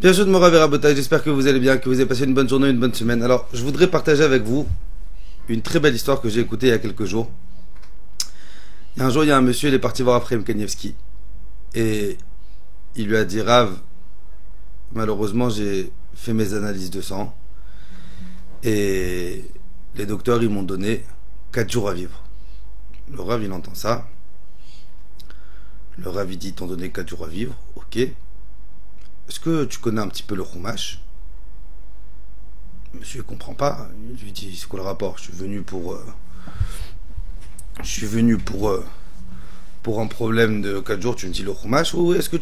Bien sûr de Morav et Rabotai, j'espère que vous allez bien, que vous avez passé une bonne journée, une bonne semaine. Alors, je voudrais partager avec vous une très belle histoire que j'ai écoutée il y a quelques jours. Un jour, il y a un monsieur, il est parti voir Raphaël Kanievski. Et il lui a dit, Rav, malheureusement, j'ai fait mes analyses de sang. Et les docteurs, ils m'ont donné 4 jours à vivre. Le Rav, il entend ça. Le Rav, il dit, t'ont donné 4 jours à vivre, ok. Est-ce que tu connais un petit peu le Chumash? Monsieur ne comprend pas. Il lui dit, c'est quoi le rapport? Je suis venu pour un problème de 4 jours, tu me dis le Chumash? Ou est-ce que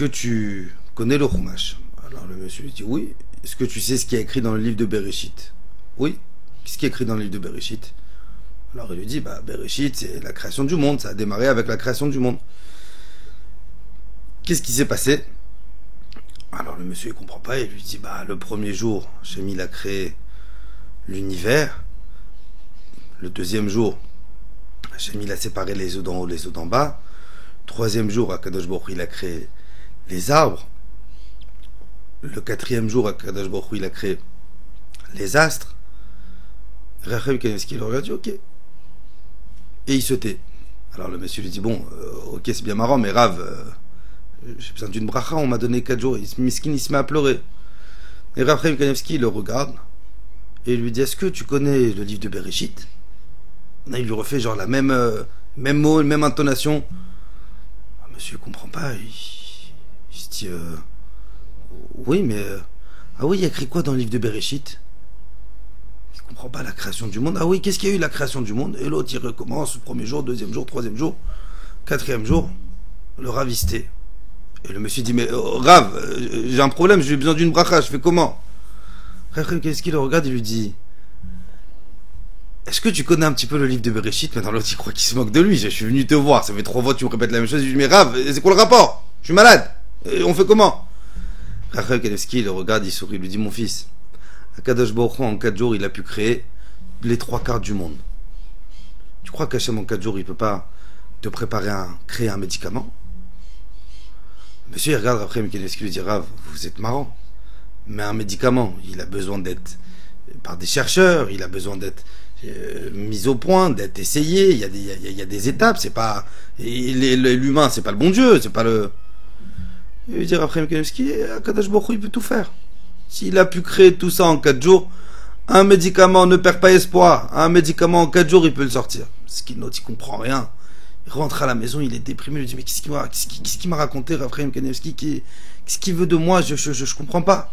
tu connais le Chumash? Alors le monsieur lui dit, oui. Est-ce que tu sais ce qui est écrit dans le livre de Bereshit? Oui. Qu'est-ce qui est écrit dans le livre de Bereshit? Alors il lui dit, Bereshit, c'est la création du monde. Ça a démarré avec la création du monde. Qu'est-ce qui s'est passé? Alors le monsieur il comprend pas, il lui dit le premier jour, Hachem il a créé l'univers. Le deuxième jour, Hachem il a séparé les eaux d'en haut, les eaux d'en bas. Troisième jour, Akadosh Baruch Hu il a créé les arbres. Le quatrième jour, Akadosh Baruch Hu il a créé les astres. Raphaël Kanievski il aurait dit ok. Et il se tait. Alors le monsieur lui dit ok c'est bien marrant mais Rav, j'ai besoin d'une bracha, on m'a donné 4 jours, Miskin il se met à pleurer. Et Raphaël Kanievski le regarde et il lui dit, est-ce que tu connais le livre de Bereshit? Il lui refait genre la même mot, même intonation. Monsieur ne comprend pas, il se dit oui mais ah oui il y a écrit quoi dans le livre de Bereshit? Il comprend pas la création du monde. Ah oui, qu'est-ce qu'il y a eu la création du monde? Et l'autre il recommence, premier jour, deuxième jour, troisième jour, quatrième jour, le ravisté. Et le monsieur dit, mais Rav, j'ai un problème, j'ai besoin d'une bracha, je fais comment? Qu'est-ce qu'il le regarde, il lui dit, est-ce que tu connais un petit peu le livre de Bereshit? Maintenant l'autre il croit qu'il se moque de lui, je suis venu te voir, ça fait 3 fois que tu me répètes la même chose, je lui dis, mais Rav, c'est quoi le rapport? Je suis malade, et on fait comment? Raphaël Kanievski le regarde, il sourit, il lui dit, mon fils, Akadosh Baruch Hu en 4 jours il a pu créer les 3/4 du monde. Tu crois qu'Hachem en 4 jours il peut pas te créer un médicament? Monsieur il regarde Raphaël Kanievski lui dit, Rav, vous êtes marrant, mais un médicament il a besoin d'être par des chercheurs, il a besoin d'être mis au point, d'être essayé, il y a des étapes, c'est pas l'humain, c'est pas le bon Dieu, c'est pas le. Il veut dire Raphaël Kanievski, Akadosh Baruch Hu il peut tout faire. S'il a pu créer tout ça en 4 jours, un médicament ne perd pas espoir, un médicament en 4 jours il peut le sortir. Ce qu'il note, il comprend rien. Il rentre à la maison, il est déprimé, il lui dit, mais qu'est-ce qu'il m'a raconté Raphaël Kanievski, qu'est-ce qu'il veut de moi, je comprends pas.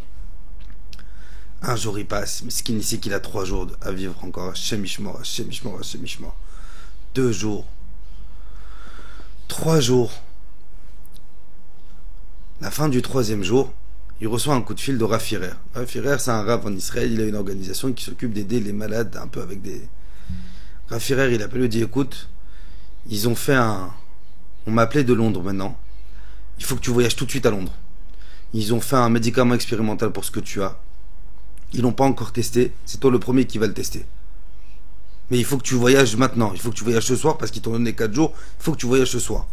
Un jour il passe, mais ce qu'il sait qu'il a 3 jours à vivre encore, Hachem Yishmor, Hachem Yishmor, Hachem Yishmor. 2 jours, 3 jours. La fin du 3e jour, il reçoit un coup de fil de Rav Firer. Rav Firer, c'est un Rav en Israël, il a une organisation qui s'occupe d'aider les malades un peu avec des. Rav Firer, il appelle, il dit, écoute, ils ont fait on m'a appelé de Londres maintenant. Il faut que tu voyages tout de suite à Londres. Ils ont fait un médicament expérimental pour ce que tu as. Ils l'ont pas encore testé. C'est toi le premier qui va le tester. Mais il faut que tu voyages maintenant. Il faut que tu voyages ce soir parce qu'ils t'ont donné 4 jours. Il faut que tu voyages ce soir.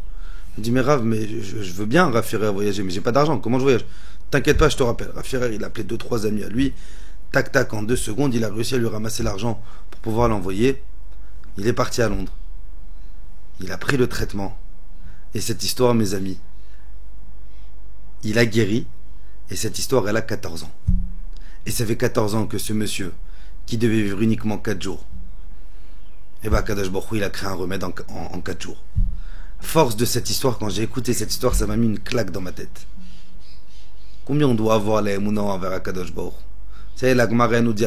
Il dit, mais Rav, mais je veux bien Rav Firer voyager, mais j'ai pas d'argent. Comment je voyage? T'inquiète pas, je te rappelle. Rav Firer, il a appelé 2-3 amis à lui. Tac, tac, en 2 secondes, il a réussi à lui ramasser l'argent pour pouvoir l'envoyer. Il est parti à Londres. Il a pris le traitement. Et cette histoire, mes amis, il a guéri. Et cette histoire, elle a 14 ans. Et ça fait 14 ans que ce monsieur, qui devait vivre uniquement 4 jours, Akadosh Baruch Hu, il a créé un remède en 4 jours. Force de cette histoire, quand j'ai écouté cette histoire, ça m'a mis une claque dans ma tête. Combien on doit avoir la émouna envers Akadosh Baruch Hu? Vous savez, la Gemara nous dit,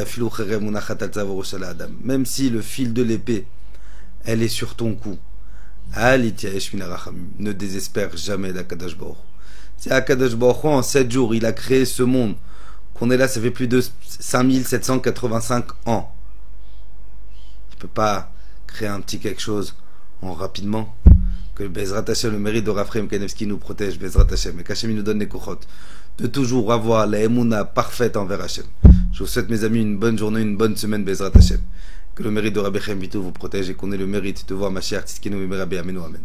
même si le fil de l'épée, elle est sur ton cou, ne désespère jamais d'Akadosh Baruch Hu. C'est Akadosh Baruch Hu, en 7 jours, il a créé ce monde. Qu'on est là, ça fait plus de 5785 ans. Il ne peut pas créer un petit quelque chose en rapidement. Que Bezrat Hashem, le mérite de Raphaël Kanievski nous protège, Bezrat Hashem, et qu'Hachem nous donne les kochot, de toujours avoir la émouna parfaite envers Hashem. Je vous souhaite, mes amis, une bonne journée, une bonne semaine, Bezrat Hashem. Que le mérite de Rabbi Chaim Vitou vous protège et qu'on ait le mérite de voir Mashiach Tzidkenu Rabbi Amenu Amen.